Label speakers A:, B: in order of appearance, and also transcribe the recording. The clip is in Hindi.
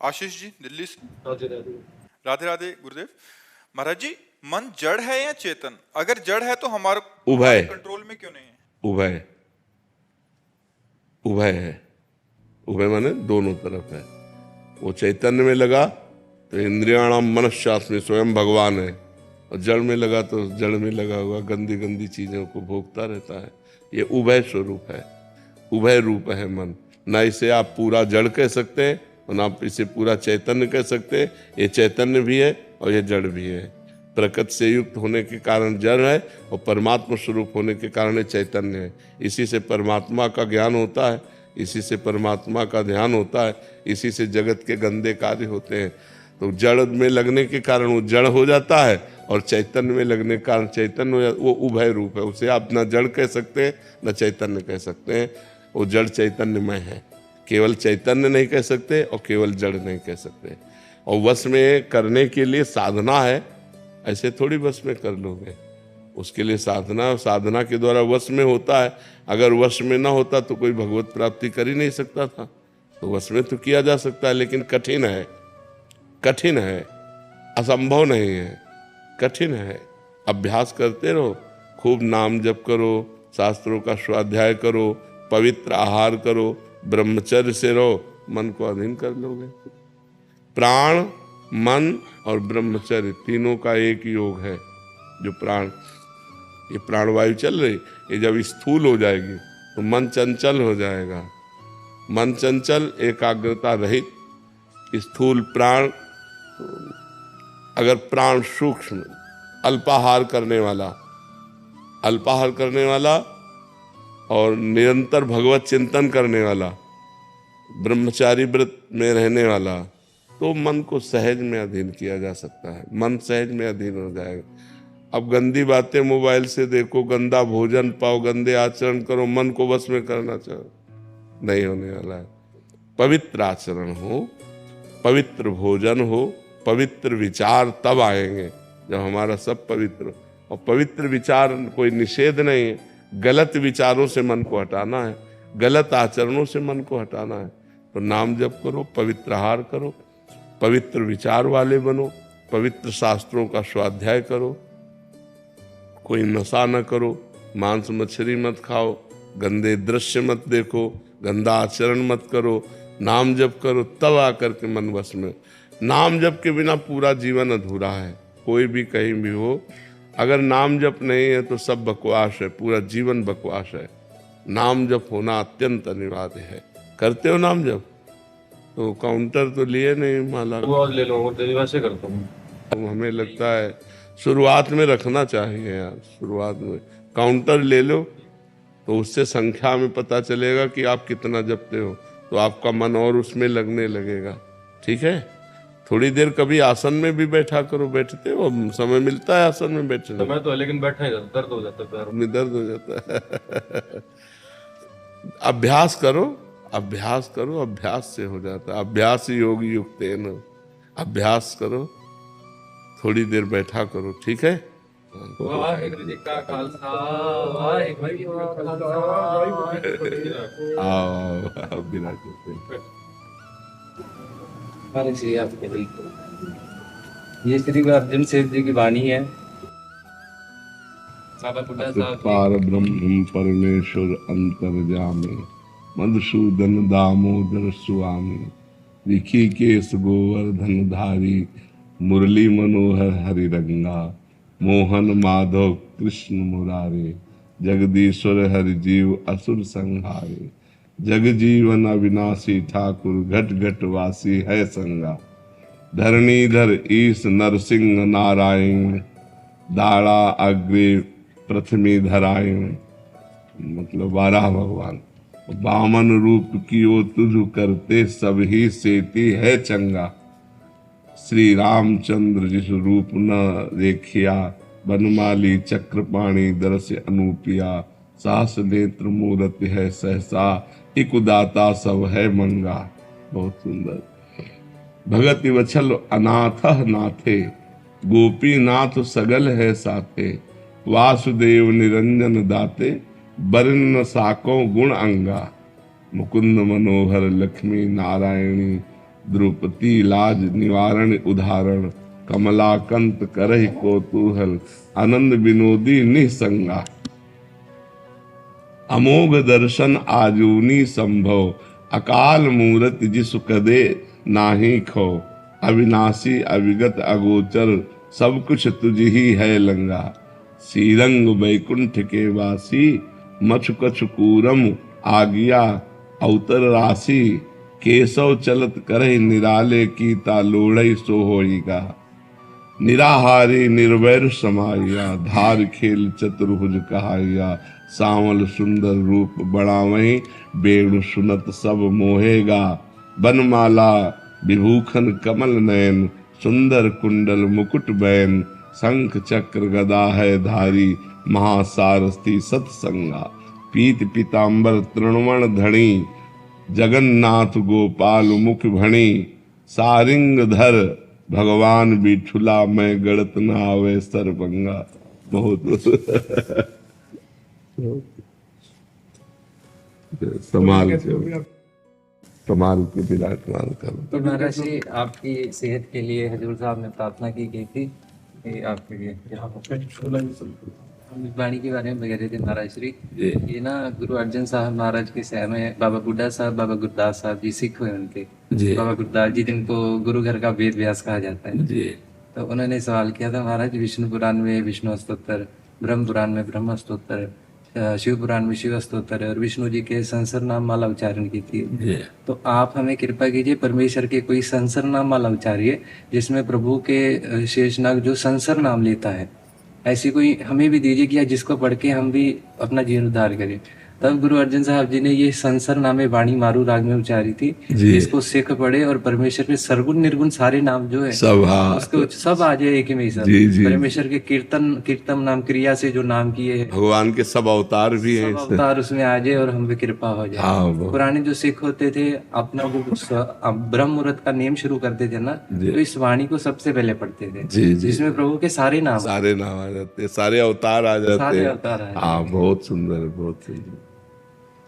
A: आशीष जी दिल्ली से।
B: राधे राधे।
A: राधे राधे गुरुदेव। महाराज जी, मन जड़ है या चेतन? अगर जड़ है तो हमारे
C: उभय।
A: कंट्रोल में क्यों नहीं है?
C: उभय उभय है। उभय माने दोनों तरफ है। वो चैतन्य में लगा तो इंद्रियाणाम मनश्शास्त्र स्वयं भगवान है, और जड़ में लगा तो जड़ में लगा हुआ गंदी गंदी चीजों को भोगता रहता है। ये उभय स्वरूप है, उभय रूप है मन। ना इसे आप पूरा जड़ कह सकते हैं और ना आप इसे पूरा चैतन्य कह सकते हैं। ये चैतन्य भी है और ये जड़ भी है। प्रकृति से युक्त होने के कारण जड़ है और परमात्मा स्वरूप होने के कारण ये चैतन्य है। इसी से परमात्मा का ज्ञान होता है, इसी से परमात्मा का ध्यान होता है, इसी से जगत के गंदे कार्य होते हैं। तो जड़ में लगने के कारण वो जड़ हो जाता है और चैतन्य में लगने के कारण चैतन्य हो जाता। वो उभय रूप है। उसे आप न जड़ कह सकते हैं न चैतन्य कह सकते हैं। वो जड़ चैतन्यमय है। केवल चैतन्य नहीं कह सकते और केवल जड़ नहीं कह सकते। और वश में करने के लिए साधना है, ऐसे थोड़ी वश में कर लोगे। उसके लिए साधना, साधना के द्वारा वश में होता है। अगर वश में ना होता तो कोई भगवत प्राप्ति कर ही नहीं सकता था। तो वश में तो किया जा सकता है, लेकिन कठिन है, कठिन है, असंभव नहीं है, कठिन है। अभ्यास करते रहो, खूब नाम जप करो, शास्त्रों का स्वाध्याय करो, पवित्र आहार करो, ब्रह्मचर्य से रहो, मन को अधीन कर लोगे। प्राण, मन और ब्रह्मचर्य तीनों का एक योग है। जो प्राण, ये प्राणवायु चल रही, ये जब स्थूल हो जाएगी तो मन चंचल हो जाएगा। मन चंचल, एकाग्रता रहित, स्थूल प्राण। अगर प्राण सूक्ष्म, अल्पाहार करने वाला और निरंतर भगवत चिंतन करने वाला, ब्रह्मचारी व्रत में रहने वाला, तो मन को सहज में अधीन किया जा सकता है। मन सहज में अधीन हो जाएगा। अब गंदी बातें मोबाइल से देखो, गंदा भोजन पाओ, गंदे आचरण करो, मन को वश में करना चाहो, नहीं होने वाला है। पवित्र आचरण हो, पवित्र भोजन हो, पवित्र विचार तब आएंगे जब हमारा सब पवित्र हो। और पवित्र विचार कोई निषेध नहीं है। गलत विचारों से मन को हटाना है, गलत आचरणों से मन को हटाना है। तो नाम जप करो, पवित्र आहार करो, पवित्र विचार वाले बनो, पवित्र शास्त्रों का स्वाध्याय करो, कोई नशा न करो, मांस मछली मत खाओ, गंदे दृश्य मत देखो, गंदा आचरण मत करो, नाम जप करो, तब आकर के मन वश में। नाम जप के बिना पूरा जीवन अधूरा है। कोई भी कहीं भी हो, अगर नाम जप नहीं है तो सब बकवास है, पूरा जीवन बकवास है। नाम जप होना अत्यंत अनिवार्य है। करते हो नाम जप? तो काउंटर तो लिए नहीं माला,
B: वो ले लो, वैसे करता हूँ।
C: तो हमें लगता है शुरुआत में रखना चाहिए यार। शुरुआत में काउंटर ले लो, तो उससे संख्या में पता चलेगा कि आप कितना जपते हो, तो आपका मन और उसमें लगने लगेगा। ठीक है, थोड़ी देर कभी आसन में भी बैठा करो। बैठते हो, समय मिलता है आसन में बैठने?
B: समय तो है, लेकिन बैठा ही दर्द हो जाता है, पैरों
C: में दर्द हो जाता है। अभ्यास करो, अभ्यास करो, अभ्यास से हो जाता है। अभ्यास योग युक्तेन, अभ्यास करो, थोड़ी देर बैठा करो। ठीक है।
B: वाहिगुरु जी का खालसा, वाहिगुरु जी का खालसा।
C: आओ बिना
D: ये श्री गुरु अर्जुन देव जी की वाणी है।
C: पार ब्रह्म परमेश्वर अंतर्यामी, मधुसूदन दामोदर स्वामी, ऋषिकेश गोवर्धन धारी, मुरली मनोहर हरिरंगा, मोहन माधव कृष्ण मुरारे, जगदीश्वर हरि जीव असुर संहारे, जग जीवन अविनाशी ठाकुर घट घट वासी है संगा, धरणीधर ईश नरसिंह नारायण, दाड़ा अग्रे प्रथमी धरायण। मतलब 12 भगवान। बामन रूप की ओ तुझ करते सब ही सेती है चंगा, श्री रामचंद्र जिस रूप न देखिया, बनमाली चक्रपाणी दरस अनुपिया, सास नेत्र मूर्ति है सहसा, एक उदाता सब है मंगा। बहुत सुंदर। भगति वछल अनाथ नाथे, गोपीनाथ सगल है साथे, वासुदेव निरंजन दाते, बरन साको गुण अंगा, मुकुंद मनोहर लक्ष्मी नारायणी, द्रुपति लाज निवारण उदाहरण, कमलाकंत करहि कौतूहल, आनंद विनोदी निसंगा, अमोघ दर्शन आजूनी संभव, अकाल मूरत जिसु कदे नाही खो, अविनाशी अविगत अगोचर, सब कुछ तुझ ही है लंगा, श्रीरंग वैकुंठ के वासी, मछु कछु कूरम आगिया अवतर राशि, केशव चलत करहि निराले की तालोड़ई सो होइगा, निराहारी निर्वैर समाया, धार खेल चतुर्भुज कहाइया, सांवल सुंदर रूप बढ़ावहीं, बेणु सुनत सब मोहेगा, बनमाला विभूषण कमल नयन, सुंदर कुंडल मुकुट बैन, शंख चक्र गदा है धारी, महासारथी सत्संगा, पीत पीतांबर तृणवण धणी, जगन्नाथ गोपाल मुख भणी, सारिंग धर भगवान बिठुला, मैं गड़त न आवे सरभंगा। बहुत संभाल के विराजमान करो।
D: तो महाराज जी आपकी सेहत के लिए हजूर साहब ने प्रार्थना की गई थी कि आपके लिए हम इस वाणी के बारे में बता रहे थे महाराज श्री। ये ना गुरु अर्जन साहब महाराज के समय में बाबा बुड्ढा साहब, बाबा गुरदास साहब जी सिख हुए उनके। बाबा गुरदास जी जिनको गुरु घर का वेद व्यास कहा जाता है, तो उन्होंने सवाल किया था महाराज, विष्णु पुराण में विष्णु स्तोत्र, ब्रह्म पुराण में ब्रह्म स्तोत्र, शिव पुराण में शिव स्तोत्र और विष्णु जी के संसर नाम माला उच्चारण की थी। तो आप हमें कृपा कीजिए, परमेश्वर के कोई संसर नाम माला उच्चारिए जिसमें प्रभु के शेषनाग जो संसर नाम लेता है, ऐसी कोई हमें भी दीजिए कि जिसको पढ़ के हम भी अपना जीवन उद्धार करें। तब गुरु अर्जन साहब जी ने ये संसर नामे वाणी मारू राग में उच्चारी थी, इसको सिख पढ़े और परमेश्वर के सरगुण निर्गुण सारे नाम जो है
C: सब,
D: उसको सब आ जाए एक में सब। परमेश्वर के कीर्तन नाम क्रिया से जो नाम किए हैं,
C: भगवान के सब अवतार भी हैं,
D: सब अवतार उसमें आ जाए और हम पे कृपा हो जाए। पुराने जो सिख होते थे अपना जो ब्रह्म मुहूर्त का नेम शुरू करते थे ना, तो इस वाणी को सबसे पहले पढ़ते थे, जिसमें प्रभु के सारे नाम
C: आ जाते, सारे अवतार आ जाते।
D: सारे अवतार आ जाते।
C: हाँ, बहुत सुंदर, बहुत सुंदर।